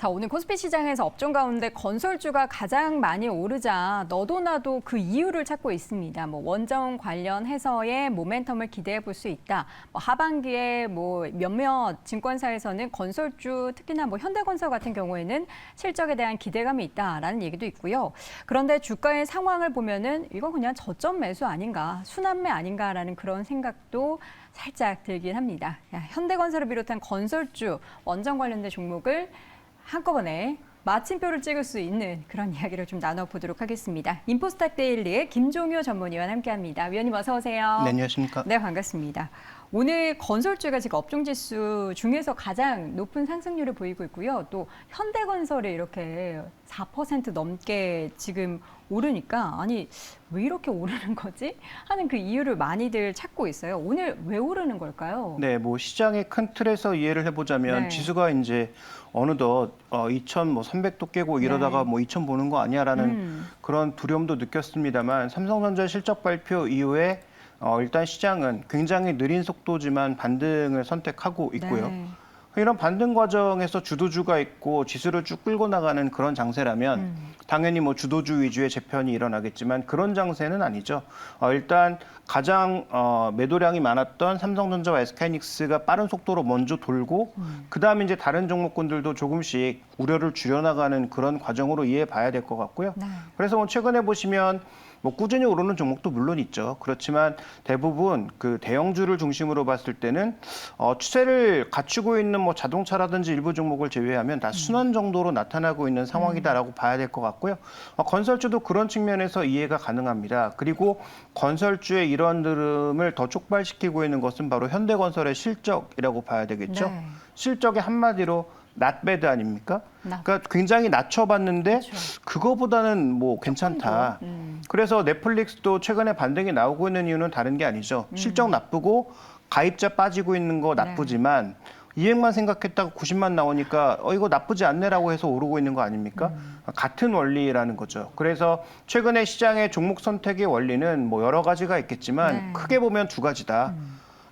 자, 오늘 코스피 시장에서 업종 가운데 건설주가 가장 많이 오르자 너도 나도 그 이유를 찾고 있습니다. 원전 관련해서의 모멘텀을 기대해 볼 수 있다. 하반기에 몇몇 증권사에서는 건설주, 특히나 현대건설 같은 경우에는 실적에 대한 기대감이 있다라는 얘기도 있고요. 그런데 주가의 상황을 보면은 이거 그냥 저점 매수 아닌가, 순환매 아닌가라는 그런 생각도 살짝 들긴 합니다. 현대건설을 비롯한 건설주, 원전 관련된 종목을 한꺼번에 마침표를 찍을 수 있는 그런 이야기를 좀 나눠보도록 하겠습니다. 인포스탁 데일리의 김종효 전문위원 함께합니다. 위원님 어서 오세요. 네, 안녕하십니까. 네, 반갑습니다. 오늘 건설주가 지금 업종지수 중에서 가장 높은 상승률을 보이고 있고요. 또 현대건설이 이렇게 4% 넘게 지금 오르니까 아니 왜 이렇게 오르는 거지? 하는 그 이유를 많이들 찾고 있어요. 오늘 왜 오르는 걸까요? 네, 시장의 큰 틀에서 이해를 해보자면 네. 지수가 이제 어느덧 2,300도 깨고 이러다가 네. 2,000 보는 거 아니야라는 그런 두려움도 느꼈습니다만 삼성전자 실적 발표 이후에 일단 시장은 굉장히 느린 속도지만 반등을 선택하고 있고요. 네. 이런 반등 과정에서 주도주가 있고 지수를 쭉 끌고 나가는 그런 장세라면 당연히 주도주 위주의 재편이 일어나겠지만 그런 장세는 아니죠. 일단 가장 매도량이 많았던 삼성전자와 SK하이닉스가 빠른 속도로 먼저 돌고 그다음에 이제 다른 종목군들도 조금씩 우려를 줄여나가는 그런 과정으로 이해해 봐야 될 것 같고요. 네. 그래서 최근에 보시면 꾸준히 오르는 종목도 물론 있죠. 그렇지만 대부분 그 대형주를 중심으로 봤을 때는 추세를 갖추고 있는 자동차라든지 일부 종목을 제외하면 다 순환 정도로 나타나고 있는 상황이다라고 봐야 될 것 같고요. 건설주도 그런 측면에서 이해가 가능합니다. 그리고 건설주의 이런 흐름을 더 촉발시키고 있는 것은 바로 현대건설의 실적이라고 봐야 되겠죠. 네. 실적의 한마디로 not bad 아닙니까? 그러니까 굉장히 낮춰봤는데 그렇죠. 그거보다는 괜찮다. 그래서 넷플릭스도 최근에 반등이 나오고 있는 이유는 다른 게 아니죠. 실적 나쁘고 가입자 빠지고 있는 거 나쁘지만 이익만 생각했다가 90만 나오니까 이거 나쁘지 않네라고 해서 오르고 있는 거 아닙니까? 같은 원리라는 거죠. 그래서 최근에 시장의 종목 선택의 원리는 여러 가지가 있겠지만 크게 보면 두 가지다.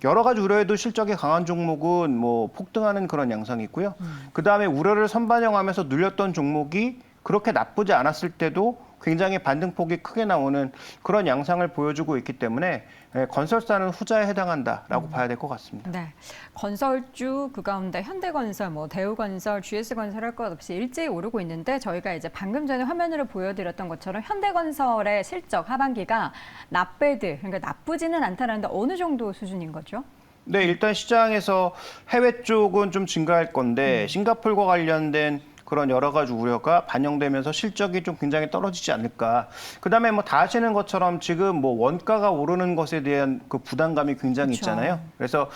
여러 가지 우려에도 실적이 강한 종목은 폭등하는 그런 양상이 있고요. 그다음에 우려를 선반영하면서 눌렸던 종목이 그렇게 나쁘지 않았을 때도 굉장히 반등폭이 크게 나오는 그런 양상을 보여주고 있기 때문에 건설사는 후자에 해당한다라고 봐야 될 것 같습니다. 네, 건설주 그 가운데 현대건설, 대우건설, GS건설 할 것 없이 일제히 오르고 있는데 저희가 이제 방금 전에 화면으로 보여드렸던 것처럼 현대건설의 실적 하반기가 not bad, 그러니까 나쁘지는 않다라는데 어느 정도 수준인 거죠? 네, 일단 시장에서 해외 쪽은 좀 증가할 건데 싱가포르과 관련된 그런 여러 가지 우려가 반영되면서 실적이 좀 굉장히 떨어지지 않을까. 그다음에 다 아시는 것처럼 지금 원가가 오르는 것에 대한 그 부담감이 굉장히 그렇죠. 있잖아요. 그래서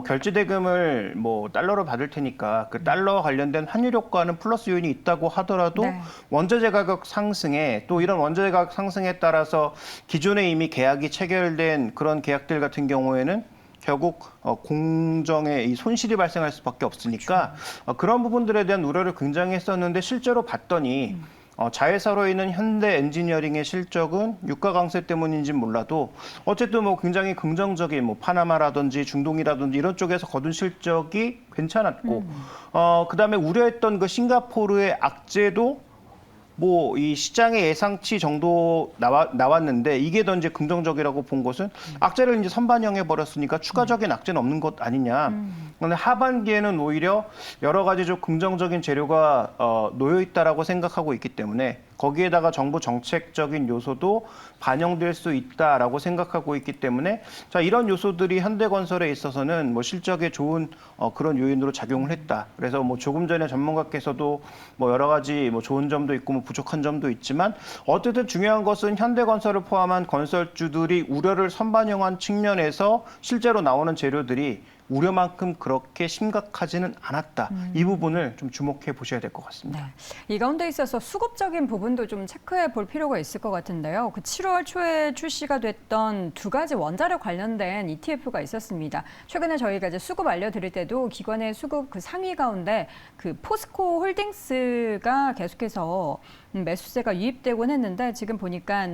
결제 대금을 달러로 받을 테니까 그 달러 관련된 환율 효과는 플러스 요인이 있다고 하더라도 네. 원자재 가격 상승에 또 이런 원자재 가격 상승에 따라서 기존에 이미 계약이 체결된 그런 계약들 같은 경우에는 결국 공정에 이 손실이 발생할 수밖에 없으니까 그런 부분들에 대한 우려를 굉장히 했었는데 실제로 봤더니 자회사로 있는 현대 엔지니어링의 실적은 유가 강세 때문인지는 몰라도 어쨌든 굉장히 긍정적인 파나마라든지 중동이라든지 이런 쪽에서 거둔 실적이 괜찮았고 그다음에 우려했던 그 싱가포르의 악재도 이 시장의 예상치 정도 나왔는데 이게 더 이제 긍정적이라고 본 것은 악재를 이제 선반영해 버렸으니까 추가적인 악재는 없는 것 아니냐. 그런데 하반기에는 오히려 여러 가지 좀 긍정적인 재료가 놓여 있다라고 생각하고 있기 때문에 거기에다가 정부 정책적인 요소도 반영될 수 있다라고 생각하고 있기 때문에 자 이런 요소들이 현대건설에 있어서는 실적에 좋은 그런 요인으로 작용을 했다. 그래서 조금 전에 전문가께서도 여러 가지 좋은 점도 있고 부족한 점도 있지만 어쨌든 중요한 것은 현대건설을 포함한 건설주들이 우려를 선반영한 측면에서 실제로 나오는 재료들이 우려만큼 그렇게 심각하지는 않았다. 이 부분을 좀 주목해 보셔야 될 것 같습니다. 네. 이 가운데 있어서 수급적인 부분도 좀 체크해 볼 필요가 있을 것 같은데요. 그 7월 초에 출시가 됐던 두 가지 원자력 관련된 ETF가 있었습니다. 최근에 저희가 이제 수급 알려드릴 때도 기관의 수급 그 상위 가운데 그 포스코 홀딩스가 계속해서 매수세가 유입되곤 했는데 지금 보니까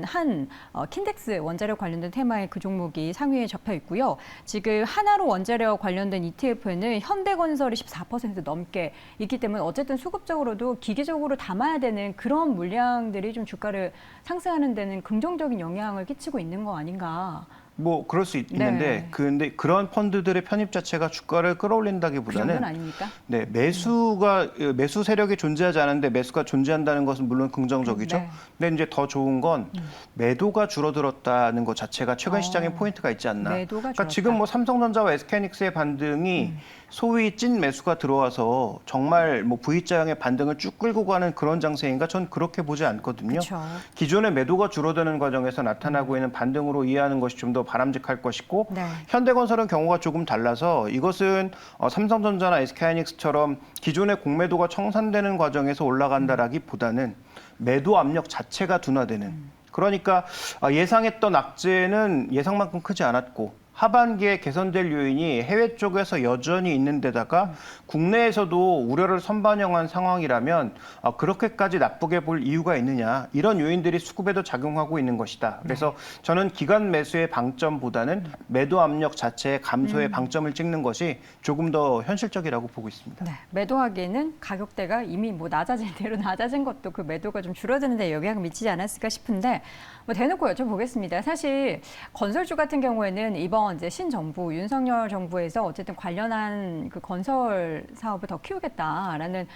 킨덱스 원자력 관련된 테마의 그 종목이 상위에 접혀 있고요. 지금 하나로 원자력 관련된 ETF에는 현대건설이 14% 넘게 있기 때문에 어쨌든 수급적으로도 기계적으로 담아야 되는 그런 물량들이 좀 주가를 상승하는 데는 긍정적인 영향을 끼치고 있는 거 아닌가. 뭐 그럴 수 있는데 네. 근데 그런 펀드들의 편입 자체가 주가를 그 끌어올린다기보다는 정도는 아닙니까? 네, 매수 세력이 존재하지 않은데 매수가 존재한다는 것은 물론 긍정적이죠. 네. 근데 이제 더 좋은 건 매도가 줄어들었다는 것 자체가 최근 시장의 포인트가 있지 않나. 매도가 그러니까 줄었다. 지금 뭐 삼성전자와 SK하이닉스의 반등이 소위 찐 매수가 들어와서 정말 뭐 V자형의 반등을 쭉 끌고 가는 그런 장세인가? 전 그렇게 보지 않거든요. 그렇죠. 기존의 매도가 줄어드는 과정에서 나타나고 있는 반등으로 이해하는 것이 좀 더 바람직할 것이고 네. 현대건설은 경우가 조금 달라서 이것은 삼성전자나 SK하이닉스처럼 기존의 공매도가 청산되는 과정에서 올라간다라기보다는 매도 압력 자체가 둔화되는 그러니까 예상했던 악재는 예상만큼 크지 않았고 하반기에 개선될 요인이 해외 쪽에서 여전히 있는 데다가 국내에서도 우려를 선반영한 상황이라면 그렇게까지 나쁘게 볼 이유가 있느냐 이런 요인들이 수급에도 작용하고 있는 것이다. 그래서 저는 기관 매수의 방점보다는 매도 압력 자체의 감소에 방점을 찍는 것이 조금 더 현실적이라고 보고 있습니다. 네, 매도하기에는 가격대가 이미 뭐 낮아진 대로 낮아진 것도 그 매도가 좀 줄어드는 데 영향을 미치지 않았을까 싶은데 뭐 대놓고 여쭤보겠습니다. 사실 건설주 같은 경우에는 이번 이제 신정부 윤석열 정부에서 어쨌든 관련한 그 건설 사업을 더 키우겠다라는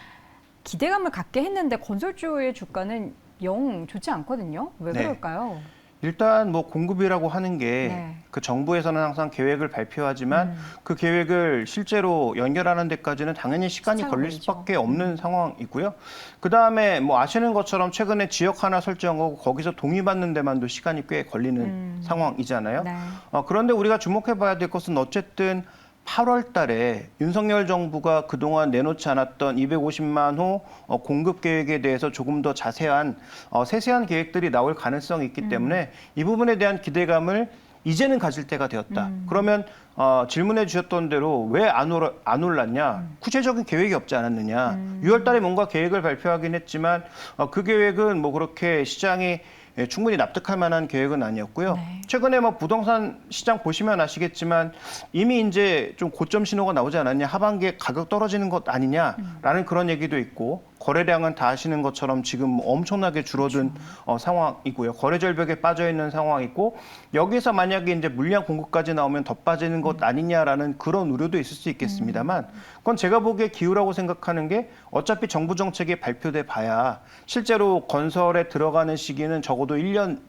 기대감을 갖게 했는데 건설주의 주가는 영 좋지 않거든요. 왜 네. 그럴까요? 일단 뭐 공급이라고 하는 게 네. 그 정부에서는 항상 계획을 발표하지만 그 계획을 실제로 연결하는 데까지는 당연히 시간이 시차가 걸릴 걸리죠. 수밖에 없는 상황이고요. 그 다음에 뭐 아시는 것처럼 최근에 지역 하나 설정하고 거기서 동의받는 데만도 시간이 꽤 걸리는 상황이잖아요. 네. 그런데 우리가 주목해봐야 될 것은 어쨌든 8월 달에 윤석열 정부가 그동안 내놓지 않았던 250만 호 공급 계획에 대해서 조금 더 자세한 세세한 계획들이 나올 가능성이 있기 때문에 이 부분에 대한 기대감을 이제는 가질 때가 되었다. 그러면 질문해 주셨던 대로 왜 안 올랐냐? 구체적인 계획이 없지 않았느냐? 6월 달에 뭔가 계획을 발표하긴 했지만 그 계획은 뭐 그렇게 시장이 충분히 납득할 만한 계획은 아니었고요. 네. 최근에 뭐 부동산 시장 보시면 아시겠지만 이미 이제 좀 고점 신호가 나오지 않았냐, 하반기에 가격 떨어지는 것 아니냐라는 그런 얘기도 있고 거래량은 다 아시는 것처럼 지금 엄청나게 줄어든 상황이고요. 거래 절벽에 빠져 있는 상황이고 여기서 만약에 이제 물량 공급까지 나오면 더 빠지는 것 아니냐라는 그런 우려도 있을 수 있겠습니다만 그건 제가 보기에 기우라고 생각하는 게 어차피 정부 정책이 발표돼 봐야 실제로 건설에 들어가는 시기는 적어도 1년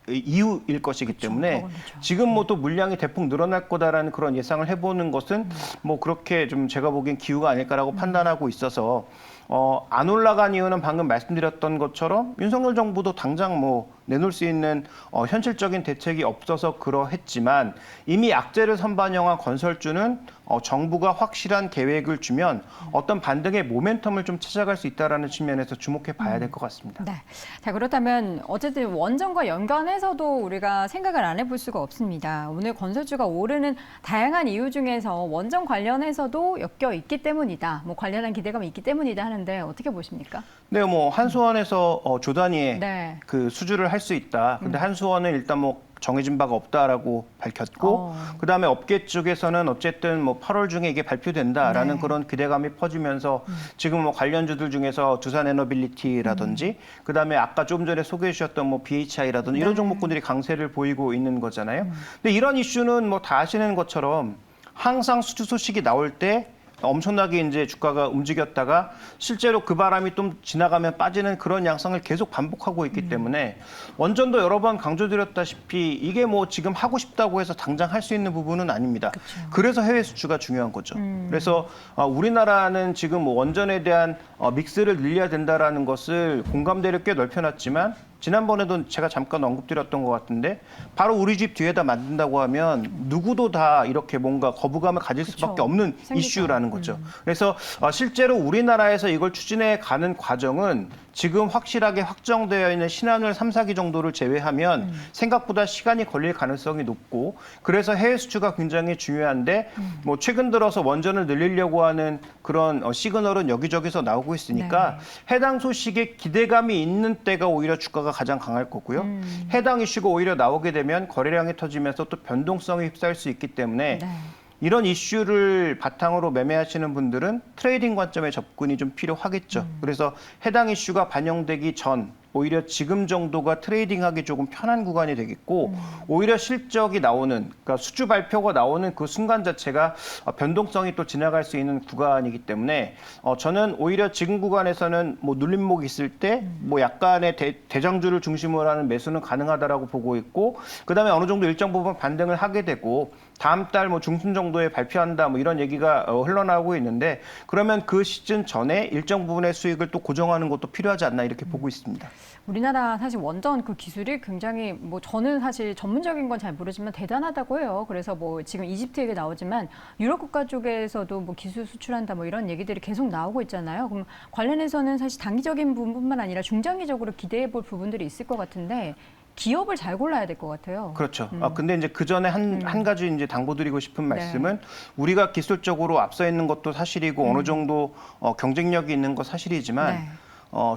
이후일 것이기 때문에 그건 그렇죠. 지금 뭐 또 물량이 대폭 늘어날 거다라는 그런 예상을 해보는 것은 뭐 그렇게 좀 제가 보기엔 기우가 아닐까라고 판단하고 있어서 안 올라간 이유는 방금 말씀드렸던 것처럼 윤석열 정부도 당장 뭐 내놓을 수 있는 현실적인 대책이 없어서 그러했지만 이미 악재를 선반영한 건설주는 정부가 확실한 계획을 주면 어떤 반등의 모멘텀을 좀 찾아갈 수 있다라는 측면에서 주목해 봐야 될 것 같습니다. 네. 자, 그렇다면 어쨌든 원전과 연관해서도 우리가 생각을 안 해볼 수가 없습니다. 오늘 건설주가 오르는 다양한 이유 중에서 원전 관련해서도 엮여 있기 때문이다. 뭐 관련한 기대감이 있기 때문이다 하는데 어떻게 보십니까? 네, 뭐 한수원에서 조 단위의 네. 그 수주를 할 수 있다. 근데 한수원은 일단 뭐 정해진 바가 없다라고 밝혔고, 그 다음에 업계 쪽에서는 어쨌든 뭐 8월 중에 이게 발표된다라는 네. 그런 기대감이 퍼지면서 지금 뭐 관련주들 중에서 두산 에너빌리티라든지, 그 다음에 아까 조금 전에 소개해 주셨던 뭐 BHI라든지 이런 네. 종목군들이 강세를 보이고 있는 거잖아요. 근데 이런 이슈는 뭐 다 아시는 것처럼 항상 수주 소식이 나올 때 엄청나게 이제 주가가 움직였다가 실제로 그 바람이 좀 지나가면 빠지는 그런 양상을 계속 반복하고 있기 때문에 원전도 여러 번 강조드렸다시피 이게 뭐 지금 하고 싶다고 해서 당장 할 수 있는 부분은 아닙니다. 그래서 해외 수주가 중요한 거죠. 그래서 우리나라는 지금 뭐 원전에 대한 믹스를 늘려야 된다라는 것을 공감대를 꽤 넓혀놨지만 지난번에도 제가 잠깐 언급드렸던 것 같은데 바로 우리 집 뒤에다 만든다고 하면 누구도 다 이렇게 뭔가 거부감을 가질 수밖에 그쵸. 없는 생기죠. 이슈라는 거죠. 그래서 실제로 우리나라에서 이걸 추진해 가는 과정은 지금 확실하게 확정되어 있는 신한울 3, 4기 정도를 제외하면 생각보다 시간이 걸릴 가능성이 높고 그래서 해외 수주가 굉장히 중요한데 뭐 최근 들어서 원전을 늘리려고 하는 그런 시그널은 여기저기서 나오고 있으니까 해당 소식에 기대감이 있는 때가 오히려 주가가 가장 강할 거고요. 해당 이슈가 오히려 나오게 되면 거래량이 터지면서 또 변동성이 휩싸일 수 있기 때문에 네. 이런 이슈를 바탕으로 매매하시는 분들은 트레이딩 관점의 접근이 좀 필요하겠죠. 그래서 해당 이슈가 반영되기 전 오히려 지금 정도가 트레이딩하기 조금 편한 구간이 되겠고 오히려 실적이 나오는 그러니까 수주 발표가 나오는 그 순간 자체가 변동성이 또 지나갈 수 있는 구간이기 때문에 저는 오히려 지금 구간에서는 뭐 눌림목이 있을 때 뭐 약간의 대장주를 중심으로 하는 매수는 가능하다라고 보고 있고 그다음에 어느 정도 일정 부분 반등을 하게 되고 다음 달 뭐 중순 정도에 발표한다 뭐 이런 얘기가 흘러나오고 있는데 그러면 그 시즌 전에 일정 부분의 수익을 또 고정하는 것도 필요하지 않나 이렇게 보고 있습니다. 우리나라 사실 원전 그 기술이 굉장히 뭐 저는 사실 전문적인 건 잘 모르지만 대단하다고 해요. 그래서 뭐 지금 이집트 얘기 나오지만 유럽 국가 쪽에서도 뭐 기술 수출한다 뭐 이런 얘기들이 계속 나오고 있잖아요. 그럼 관련해서는 사실 단기적인 부분뿐만 아니라 중장기적으로 기대해 볼 부분들이 있을 것 같은데 기업을 잘 골라야 될 것 같아요. 그렇죠. 근데 이제 그 전에 한 가지 이제 당부드리고 싶은 네. 말씀은 우리가 기술적으로 앞서 있는 것도 사실이고 어느 정도 경쟁력이 있는 거 사실이지만 네.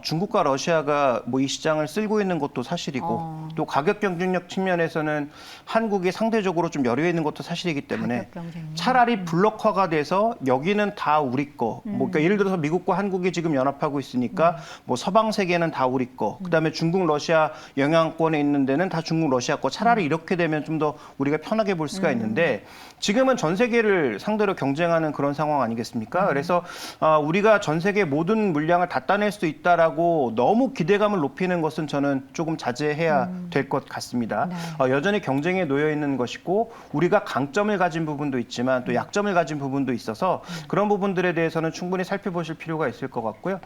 중국과 러시아가 뭐 이 시장을 쓸고 있는 것도 사실이고 또 가격 경쟁력 측면에서는 한국이 상대적으로 좀 여려 있는 것도 사실이기 때문에 가격 경쟁력. 차라리 블록화가 돼서 여기는 다 우리 거. 뭐 그러니까 예를 들어서 미국과 한국이 지금 연합하고 있으니까 뭐 서방 세계는 다 우리 거. 그다음에 중국 러시아 영향권에 있는 데는 다 중국 러시아 거. 차라리 이렇게 되면 좀 더 우리가 편하게 볼 수가 있는데 지금은 전 세계를 상대로 경쟁하는 그런 상황 아니겠습니까? 그래서 우리가 전 세계 모든 물량을 다 따낼 수 있다라고 너무 기대감을 높이는 것은 저는 조금 자제해야 될 것 같습니다. 네. 여전히 경쟁에 놓여 있는 것이고 우리가 강점을 가진 부분도 있지만 또 약점을 가진 부분도 있어서 그런 부분들에 대해서는 충분히 살펴보실 필요가 있을 것 같고요.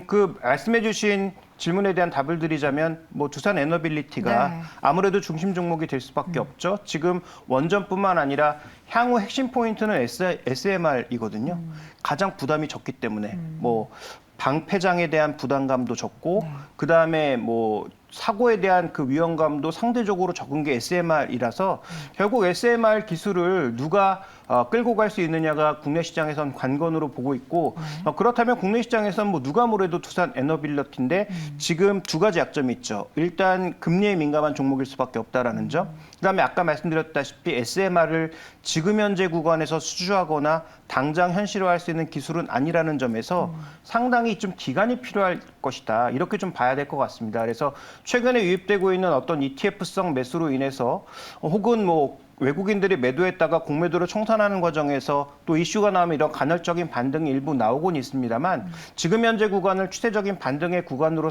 그 말씀해주신 질문에 대한 답을 드리자면 뭐 두산 에너빌리티가 네. 아무래도 중심 종목이 될 수밖에 없죠. 지금 원전뿐만 아니라 향후 핵심 포인트는 SMR이거든요. 가장 부담이 적기 때문에 뭐 방패장에 대한 부담감도 적고 그다음에 뭐 사고에 대한 그 위험감도 상대적으로 적은 게 SMR이라서 결국 SMR 기술을 누가 끌고 갈 수 있느냐가 국내 시장에선 관건으로 보고 있고 그렇다면 국내 시장에선 뭐 누가 뭐래도 두산 에너빌리티인데 지금 두 가지 약점이 있죠. 일단 금리에 민감한 종목일 수밖에 없다라는 점. 그다음에 아까 말씀드렸다시피 SMR을 지금 현재 구간에서 수주하거나 당장 현실화할 수 있는 기술은 아니라는 점에서 상당히 좀 기간이 필요할 것이다. 이렇게 좀 봐야 될 것 같습니다. 그래서 최근에 유입되고 있는 어떤 ETF성 매수로 인해서 혹은 뭐 외국인들이 매도했다가 공매도를 청산하는 과정에서 또 이슈가 나오면 이런 간헐적인 반등이 일부 나오곤 있습니다만 지금 현재 구간을 추세적인 반등의 구간으로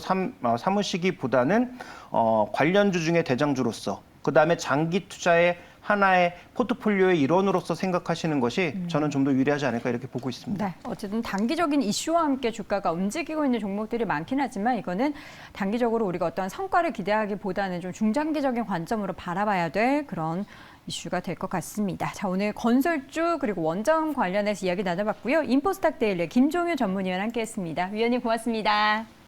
삼으시기보다는 관련주 중에 대장주로서 그다음에 장기 투자의 하나의 포트폴리오의 일원으로서 생각하시는 것이 저는 좀 더 유리하지 않을까 이렇게 보고 있습니다. 네, 어쨌든 단기적인 이슈와 함께 주가가 움직이고 있는 종목들이 많긴 하지만 이거는 단기적으로 우리가 어떠한 성과를 기대하기보다는 좀 중장기적인 관점으로 바라봐야 될 그런 이슈가 될 것 같습니다. 자, 오늘 건설주 그리고 원전 관련해서 이야기 나눠봤고요. 인포스탁 데일리 김종효 전문위원 함께했습니다. 위원님 고맙습니다.